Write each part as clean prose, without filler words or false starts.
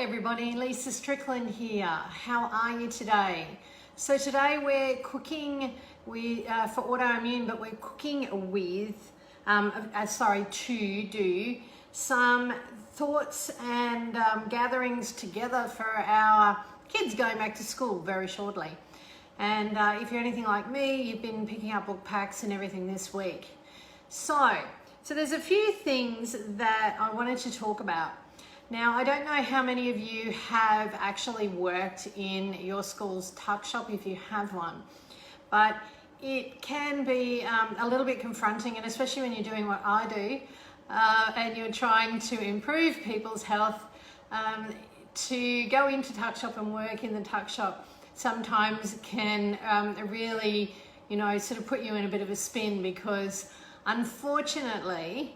Hi everybody, Lisa Strickland here. How are you today? So today we're cooking for autoimmune, but we're cooking with, to do some thoughts and gatherings together for our kids going back to school very shortly. And if you're anything like me, you've been picking up book packs and everything this week. So there's a few things that I wanted to talk about. Now, I don't know how many of you have actually worked in your school's tuck shop, if you have one, but it can be a little bit confronting, and especially when you're doing what I do and you're trying to improve people's health, to go into tuck shop and work in the tuck shop sometimes can really, sort of put you in a bit of a spin, because unfortunately,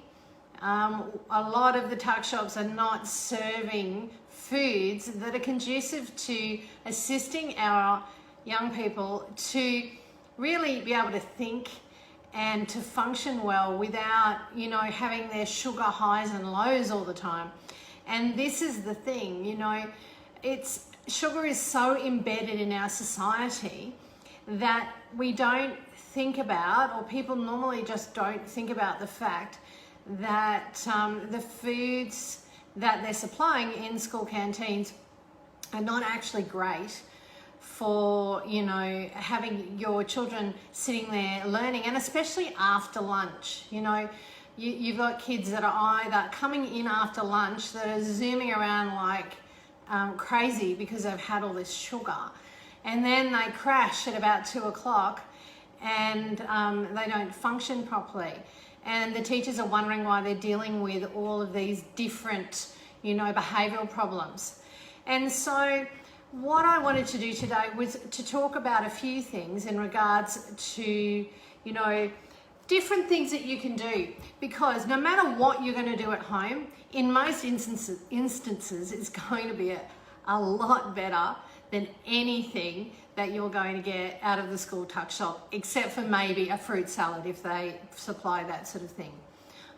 a lot of the tuck shops are not serving foods that are conducive to assisting our young people to really be able to think and to function well without, having their sugar highs and lows all the time. And this is the thing, sugar is so embedded in our society that we don't think about, or people normally just don't think about the fact that the foods that they're supplying in school canteens are not actually great for, having your children sitting there learning, and especially after lunch. You've got kids that are either coming in after lunch that are zooming around like crazy because they've had all this sugar, and then they crash at about 2 o'clock and they don't function properly. And the teachers are wondering why they're dealing with all of these different, behavioural problems. And so what I wanted to do today was to talk about a few things in regards to, different things that you can do. Because no matter what you're going to do at home, in most instances it's going to be a lot better than anything that you're going to get out of the school tuck shop, except for maybe a fruit salad if they supply that sort of thing.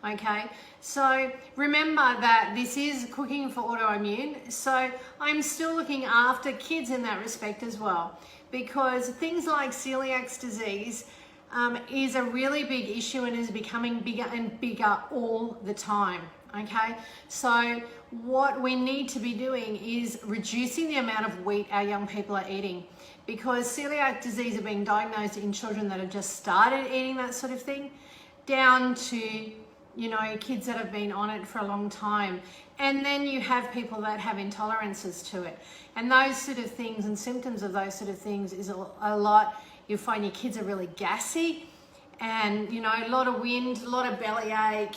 Okay, so remember that this is cooking for autoimmune, so I'm still looking after kids in that respect as well, because things like celiac disease is a really big issue and is becoming bigger and bigger all the time. Okay, so what we need to be doing is reducing the amount of wheat our young people are eating, because celiac disease are being diagnosed in children that have just started eating that sort of thing, down to kids that have been on it for a long time. And then you have people that have intolerances to it, and those sort of things and symptoms of those sort of things is a lot. You'll find your kids are really gassy, and a lot of wind, a lot of bellyache,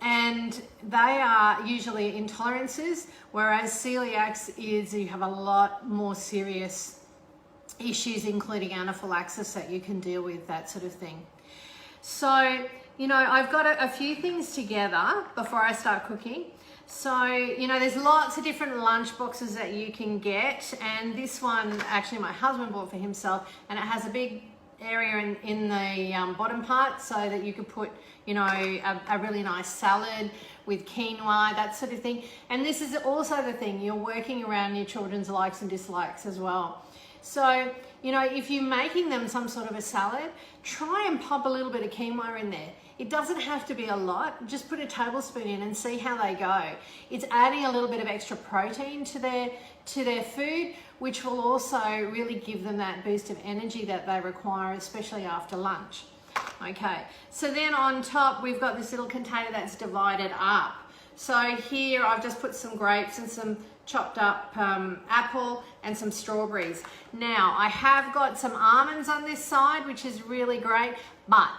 and they are usually intolerances, whereas celiac is you have a lot more serious issues, including anaphylaxis, that you can deal with, that sort of thing. So I've got a few things together before I start cooking. So there's lots of different lunch boxes that you can get, and this one actually my husband bought for himself, and it has a big area in the bottom part so that you could put a really nice salad with quinoa, that sort of thing. And this is also the thing, you're working around your children's likes and dislikes as well. So if you're making them some sort of a salad, try and pop a little bit of quinoa in there. It doesn't have to be a lot, just put a tablespoon in and see how they go. It's adding a little bit of extra protein to their food, which will also really give them that boost of energy that they require, especially after lunch. Okay, so then on top we've got this little container that's divided up. So here I've just put some grapes and some chopped up apple and some strawberries. Now I have got some almonds on this side, which is really great, but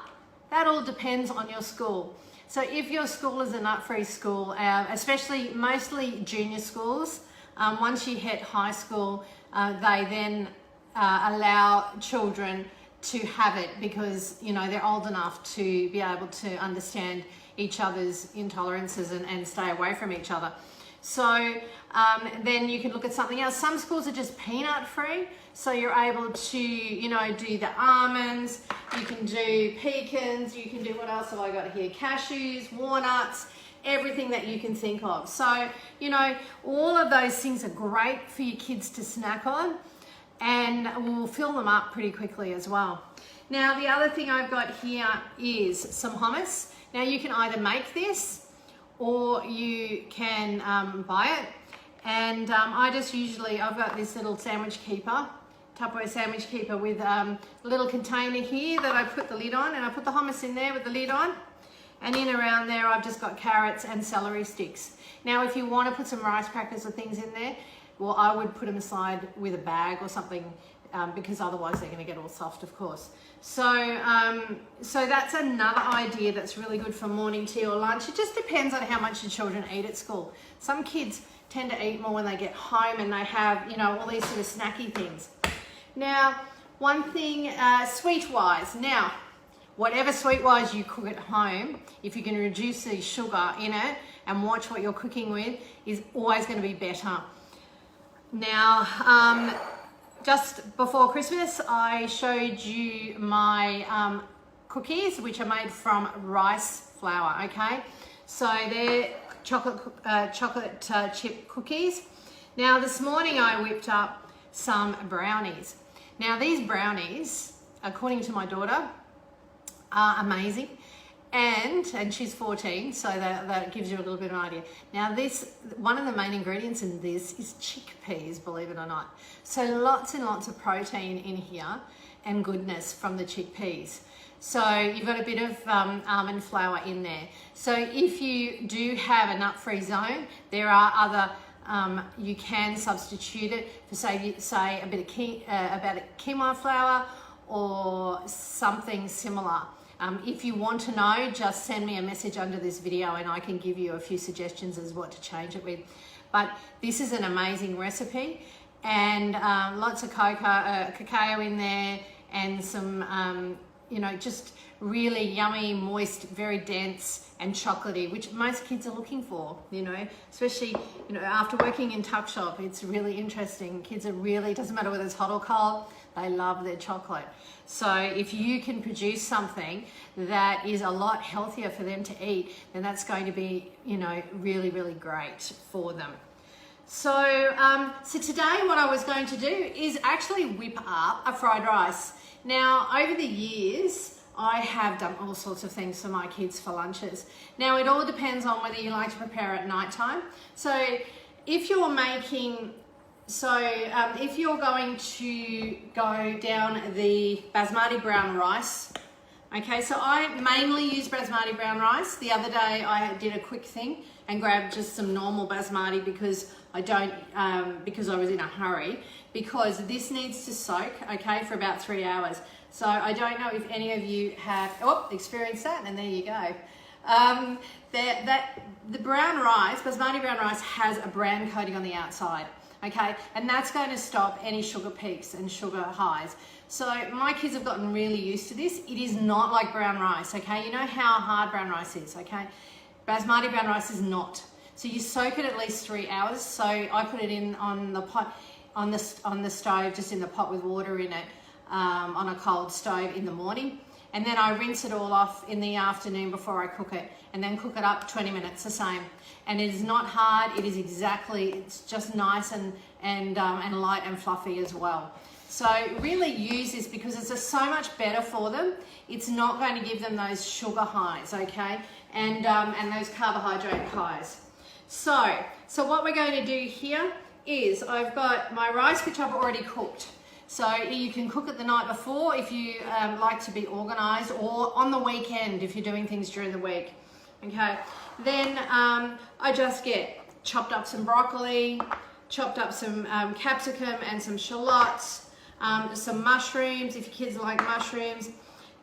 that all depends on your school. So if your school is a nut-free school, especially mostly junior schools, once you hit high school, they then allow children to have it, because they're old enough to be able to understand each other's intolerances and stay away from each other. So then you can look at something else. Some schools are just peanut free, so you're able to do the almonds, you can do pecans, you can do, what else have I got here, cashews, walnuts, everything that you can think of. So, you know, all of those things are great for your kids to snack on, and we'll fill them up pretty quickly as well. Now, the other thing I've got here is some hummus. Now, you can either make this or you can buy it. And I've got this little sandwich keeper, Tupperware sandwich keeper with a little container here that I put the lid on, and I put the hummus in there with the lid on. And in around there, I've just got carrots and celery sticks. Now, if you want to put some rice crackers or things in there, well, I would put them aside with a bag or something, because otherwise they're going to get all soft, of course. So, so that's another idea that's really good for morning tea or lunch. It just depends on how much your children eat at school. Some kids tend to eat more when they get home and they have, you know, all these sort of snacky things. Now, one thing, sweet-wise. Now, whatever sweet-wise you cook at home, if you can reduce the sugar in it and watch what you're cooking with, is always going to be better. Now, just before Christmas, I showed you my cookies, which are made from rice flour, okay? So they're chocolate chip cookies. Now, this morning I whipped up some brownies. Now, these brownies, according to my daughter, are amazing. And she's 14, so that gives you a little bit of an idea. Now, one of the main ingredients in this is chickpeas, believe it or not. So lots and lots of protein in here and goodness from the chickpeas. So you've got a bit of almond flour in there. So if you do have a nut-free zone, there are other, you can substitute it for say a bit of quinoa flour or something similar. If you want to know, just send me a message under this video and I can give you a few suggestions as what to change it with. But this is an amazing recipe, and lots of cacao in there, and some, you know, just really yummy, moist, very dense and chocolatey, which most kids are looking for, you know, especially, you know, after working in tuck shop. It's really interesting. Kids are really, doesn't matter whether it's hot or cold, they love their chocolate. So if you can produce something that is a lot healthier for them to eat, then that's going to be, you know, really, really great for them. So, so today what I was going to do is actually whip up a fried rice. Now, over the years, I have done all sorts of things for my kids for lunches. Now, it all depends on whether you like to prepare at night time. So if you're making, if you're going to go down the basmati brown rice, okay, so I mainly use basmati brown rice. The other day I did a quick thing and grabbed just some normal basmati because because I was in a hurry, because this needs to soak, okay, for about 3 hours. So I don't know if any of you have experienced that, and there you go. The brown rice, basmati brown rice, has a brown coating on the outside, okay, and that's going to stop any sugar peaks and sugar highs. So my kids have gotten really used to this. It is not like brown rice, okay? You know how hard brown rice is, okay? Basmati brown rice is not. So you soak it at least 3 hours. So I put it in on the pot, on the stove, just in the pot with water in it, on a cold stove in the morning. And then I rinse it all off in the afternoon before I cook it, and then cook it up 20 minutes the same. And it is not hard. It is it's just nice and light and fluffy as well. So really use this because it's just so much better for them. It's not going to give them those sugar highs, okay, and those carbohydrate highs. So what we're going to do here is I've got my rice, which I've already cooked. So you can cook it the night before if you like to be organized, or on the weekend if you're doing things during the week. Okay, then I just chopped up some broccoli, chopped up some capsicum and some shallots, some mushrooms if your kids like mushrooms,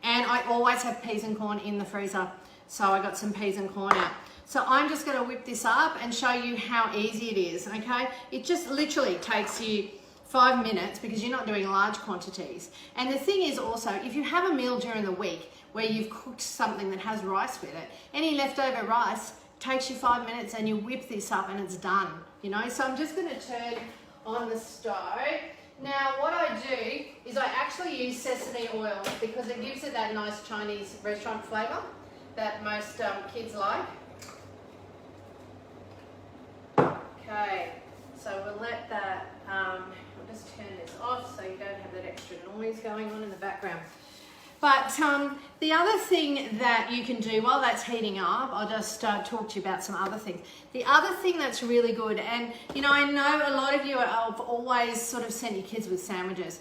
and I always have peas and corn in the freezer. So I got some peas and corn out. So I'm just going to whip this up and show you how easy it is, okay? It just literally takes you 5 minutes because you're not doing large quantities. And the thing is also, if you have a meal during the week where you've cooked something that has rice with it, any leftover rice takes you 5 minutes and you whip this up and it's done, you know? So I'm just going to turn on the stove. Now what I do is I actually use sesame oil because it gives it that nice Chinese restaurant flavour that most kids like. Okay, so we'll let that, we'll just turn this off so you don't have that extra noise going on in the background. But the other thing that you can do while that's heating up, I'll just talk to you about some other things. The other thing that's really good, and you know, I know a lot of you have always sort of sent your kids with sandwiches,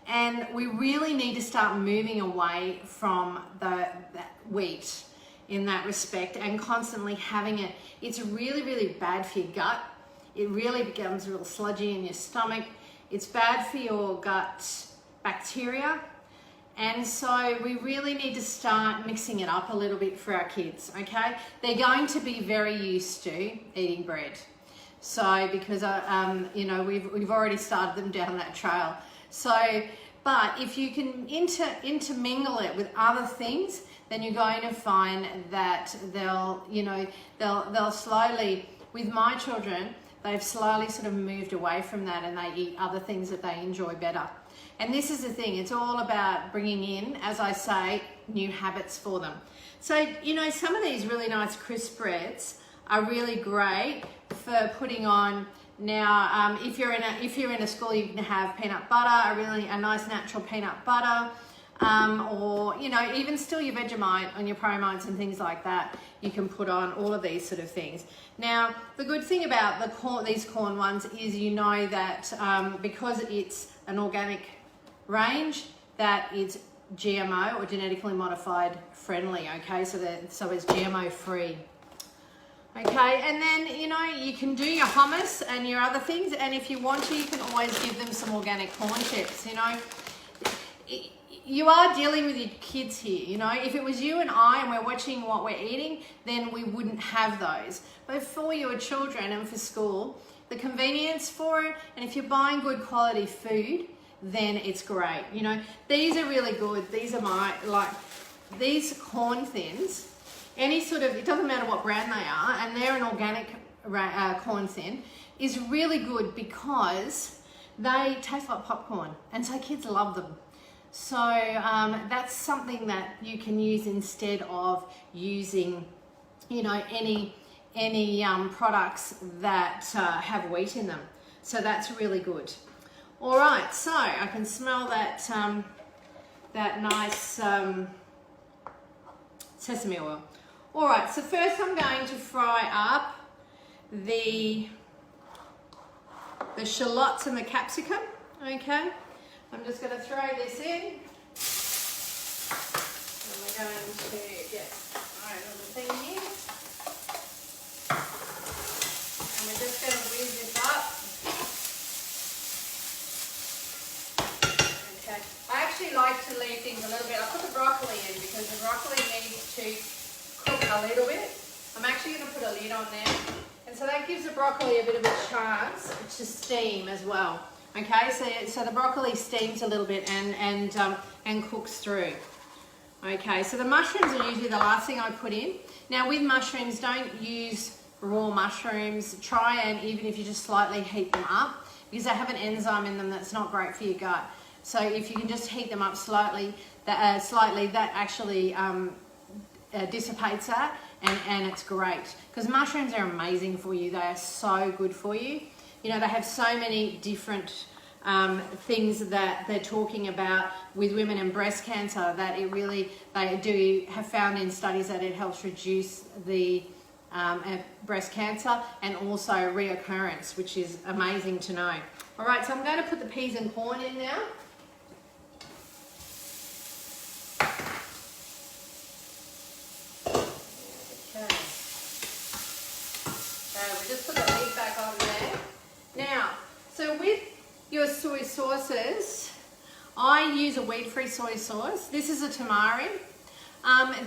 and we really need to start moving away from that wheat in that respect and constantly having it. It's really, really bad for your gut. It really becomes real sludgy in your stomach. It's bad for your gut bacteria. And so we really need to start mixing it up a little bit for our kids, okay? They're going to be very used to eating bread. So because, you know, we've already started them down that trail. So, but if you can intermingle it with other things, then you're going to find that they'll slowly, with my children, they've slowly sort of moved away from that and they eat other things that they enjoy better. And this is the thing, it's all about bringing in, as I say, new habits for them. So, you know, some of these really nice crisp breads are really great for putting on. Now, if you're in a school, you can have peanut butter, a nice natural peanut butter, or, you know, even still your Vegemite on your Promites and things like that, you can put on all of these sort of things. Now, the good thing about these corn ones is, you know, that because it's an organic range, that it's GMO or genetically modified friendly, okay? So it's GMO free. Okay, and then, you know, you can do your hummus and your other things, and if you want to, you can always give them some organic corn chips, you know. You are dealing with your kids here, you know. If it was you and I and we're watching what we're eating, then we wouldn't have those. But for your children and for school, the convenience for it, and if you're buying good quality food, then it's great. You know, these are really good. These are these corn thins, any sort of, it doesn't matter what brand they are, and they're an organic corn thin, is really good because they taste like popcorn, and so kids love them. So that's something that you can use instead of using, you know, any products that have wheat in them. So that's really good. All right, so I can smell that that nice sesame oil. All right, so first I'm going to fry up the shallots and the capsicum. Okay, I'm just going to throw this in, and we're going to get our little thing here, and we're just going to whiz this up. Okay, I actually like to leave things a little bit. I put the broccoli in because the broccoli needs to cook a little bit. I'm actually going to put a lid on there, and so that gives the broccoli a bit of a chance to steam as well. Okay, so the broccoli steams a little bit and cooks through. Okay, so the mushrooms are usually the last thing I put in. Now with mushrooms, don't use raw mushrooms. Try and, even if you just slightly heat them up, because they have an enzyme in them that's not great for your gut. So if you can just heat them up slightly, that actually dissipates that, and it's great. Because mushrooms are amazing for you. They are so good for you. You know, they have so many different things that they're talking about with women and breast cancer, that it really, they do have found in studies that it helps reduce the breast cancer and also reoccurrence, which is amazing to know. All right, so I'm going to put the peas and corn in now. Okay. So we just put the lid back on there. Now, so with your soy sauces, I use a wheat-free soy sauce. This is a tamari.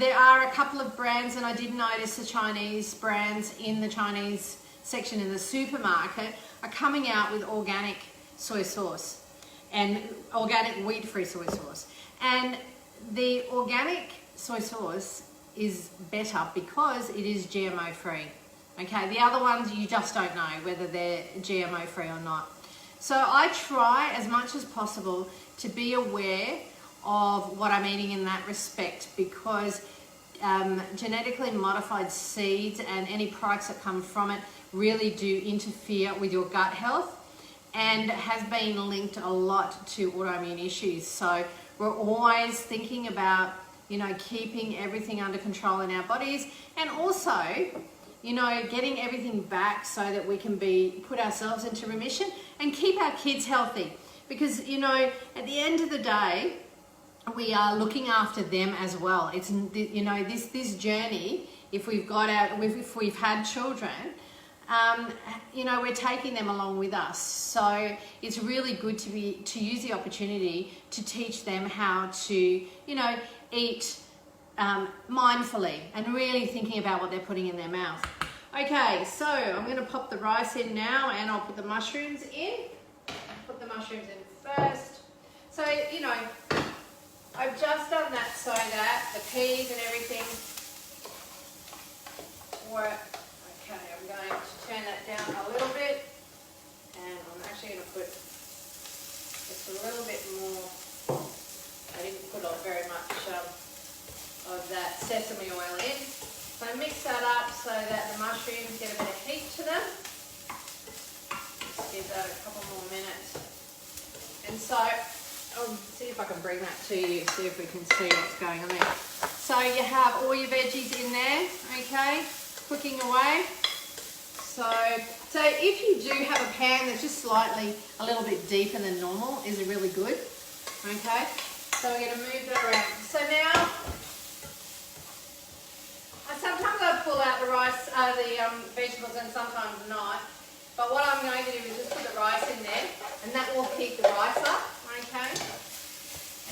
There are a couple of brands, and I did notice the Chinese brands in the Chinese section in the supermarket are coming out with organic soy sauce and organic wheat-free soy sauce. And the organic soy sauce is better because it is GMO-free. Okay, the other ones you just don't know whether they're GMO-free or not. So I try as much as possible to be aware of what I'm eating in that respect, because genetically modified seeds and any products that come from it really do interfere with your gut health and has been linked a lot to autoimmune issues. So we're always thinking about, you know, keeping everything under control in our bodies, and also, you know, getting everything back so that we can put ourselves into remission and keep our kids healthy. Because, you know, at the end of the day, we are looking after them as well. It's, you know, this journey, if we've had children, you know, we're taking them along with us. So it's really good to use the opportunity to teach them how to, you know, eat mindfully and really thinking about what they're putting in their mouth. Okay, so I'm going to pop the rice in now, and I'll put the mushrooms in. Put the mushrooms in first. So, you know, I've just done that so that the peas and everything work. Okay, I'm going to turn that down a little bit, and I'm actually going to put just a little bit more. I didn't put very much of that sesame oil in. So mix that up so that the mushrooms get a bit of heat to them. Just give that a couple more minutes. And so, I'll see if I can bring that to you, see if we can see what's going on there. So you have all your veggies in there, okay, cooking away. So if you do have a pan that's just slightly a little bit deeper than normal, is it really good, okay? So we're going to move that around. So now, sometimes I pull out the rice, the vegetables, and sometimes not. But what I'm going to do is just put the rice in there, and that will keep the rice up, okay?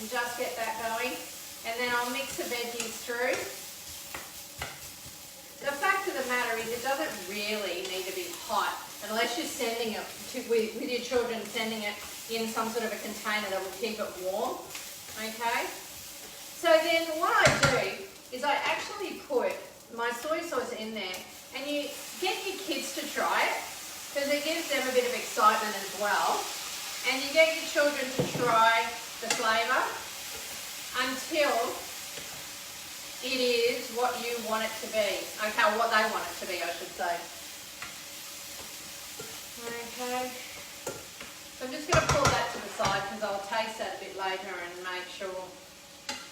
And just get that going. And then I'll mix the veggies through. The fact of the matter is it doesn't really need to be hot unless you're sending it with your children, sending it in some sort of a container that will keep it warm, okay? So then what I do is I actually put my soy sauce in there, and you get your kids to try it because it gives them a bit of excitement as well, and you get your children to try the flavour until it is what you want it to be, okay, what they want it to be, I should say. Okay, so I'm just going to pull that to the side because I'll taste that a bit later and make sure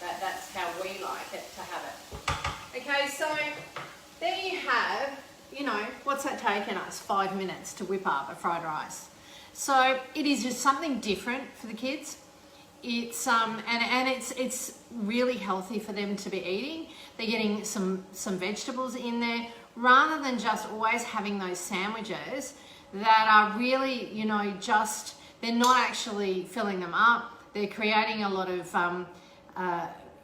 that that's how we like it to have it. Okay, so there you have, you know, what's that taken us? 5 minutes to whip up a fried rice. So it is just something different for the kids. It's and it's really healthy for them to be eating. They're getting some vegetables in there rather than just always having those sandwiches that are really, you know, just, they're not actually filling them up. They're creating a lot of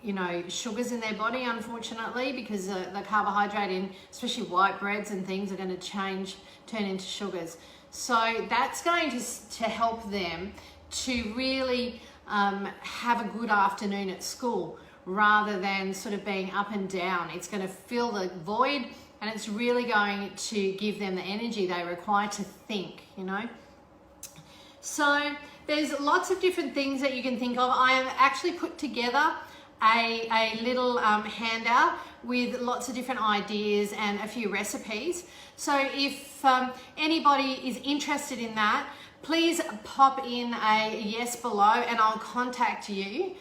you know, sugars in their body, unfortunately, because the carbohydrate in especially white breads and things are going to turn into sugars. So that's going to help them to really have a good afternoon at school rather than sort of being up and down. It's going to fill the void, and it's really going to give them the energy they require to think, you know. So there's lots of different things that you can think of. I have actually put together a little handout with lots of different ideas and a few recipes. So if anybody is interested in that, please pop in a yes below and I'll contact you,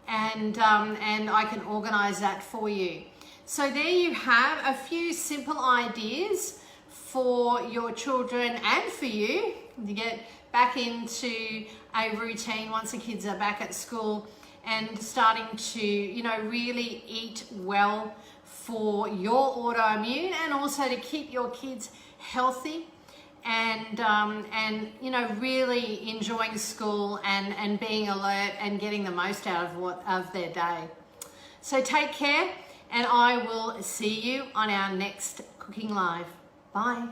and I can organize that for you. So there you have a few simple ideas for your children and for you to get back into a routine once the kids are back at school and starting to, you know, really eat well for your autoimmune, and also to keep your kids healthy and you know, really enjoying school and being alert and getting the most out of their day. So take care, and I will see you on our next Cooking Live. Bye.